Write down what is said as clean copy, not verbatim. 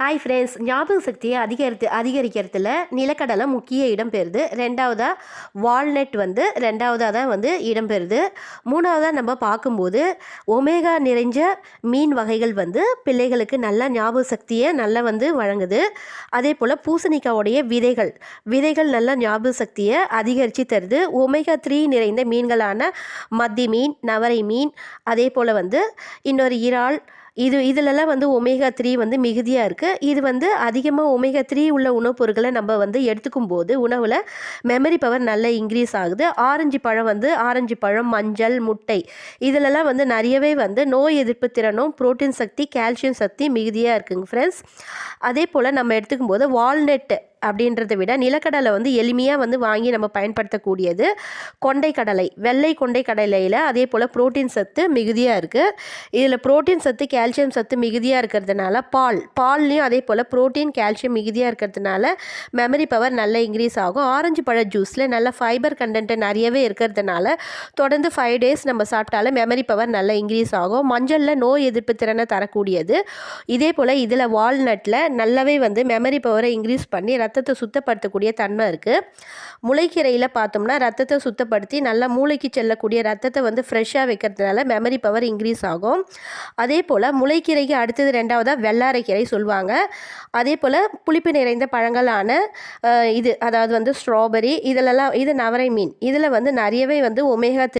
Hi friends, ஞாபக சக்தியை அதிகரிக்கிறதுல நிலக்கடலை முக்கிய இடம் பெறுது. ரெண்டாவதாக வால்நட் ரெண்டாவதாக தான் இடம்பெறுது. மூணாவதாக நம்ம பார்க்கும்போது ஒமேகா நிறைஞ்ச மீன் வகைகள் பிள்ளைகளுக்கு நல்ல ஞாபக சக்தியை நல்லா வழங்குது. அதே போல் பூசணிக்காவுடைய விதைகள் நல்ல ஞாபக சக்தியை அதிகரித்து தருது. ஒமேகா 3 நிறைந்த மீன்களான மத்தி மீன், நவரை மீன், அதே போல் இன்னொரு இறால், இதிலெல்லாம் ஒமேகா 3 மிகுதியாக இருக்குது. இது அதிகமாக ஒமேகா 3 உள்ள உணவுப் பொருட்களை நம்ம எடுத்துக்கும் போது உணவில் மெமரி பவர் நல்லா இன்க்ரீஸ் ஆகுது. ஆரஞ்சு பழம், மஞ்சள், முட்டை இதிலெல்லாம் நிறையவே நோய் எதிர்ப்பு திறனும் புரோட்டீன் சக்தி, கால்சியம் சக்தி மிகுதியாக இருக்குங்க ஃப்ரெண்ட்ஸ். அதே போல் நம்ம எடுத்துக்கும் போது வால்நட் அப்படின்றத விட நிலக்கடலை எளிமையாக வாங்கி நம்ம பயன்படுத்தக்கூடியது கொண்டைக்கடலை. வெள்ளை கொண்டைக்கடலையில் அதே போல் புரோட்டீன் சத்து மிகுதியாக இருக்குது. இதில் புரோட்டீன் சத்து, கால்சியம் சத்து மிகுதியாக இருக்கிறதுனால பால்லையும் அதே போல் புரோட்டீன், கால்சியம் மிகுதியாக இருக்கிறதுனால மெமரி பவர் நல்லா இன்க்ரீஸ் ஆகும். ஆரஞ்சு பழ ஜூஸில் நல்ல ஃபைபர் கண்டென்ட் நிறையவே இருக்கிறதுனால தொடர்ந்து 5 days நம்ம சாப்பிட்டாலும் மெமரி பவர் நல்லா இன்க்ரீஸ் ஆகும். மஞ்சளில் நோய் எதிர்ப்பு திறனை தரக்கூடியது. இதே போல் இதில் வால்நட்டில் நல்லாவே மெமரி பவரை இன்க்ரீஸ் பண்ணி ரத்தத்தை சுத்தப்படுத்தக்கூடிய தன்மை இருக்குது. முளைக்கீரையில் பார்த்தோம்னா ரத்தத்தை சுத்தப்படுத்தி நல்லா மூளைக்கு செல்லக்கூடிய ரத்தத்தை ஃப்ரெஷ்ஷாக வைக்கிறதுனால மெமரி பவர் இன்க்ரீஸ் ஆகும். அதே போல் முளைக்கீரைக்கு அடுத்தது ரெண்டாவதாக வெள்ளாரைக்கீரை சொல்லுவாங்க. அதே போல் புளிப்பு நிறைந்த பழங்களான அதாவது ஸ்ட்ராபெரி, இது நவரை மீன், இதில் நிறையவே ஒமேகா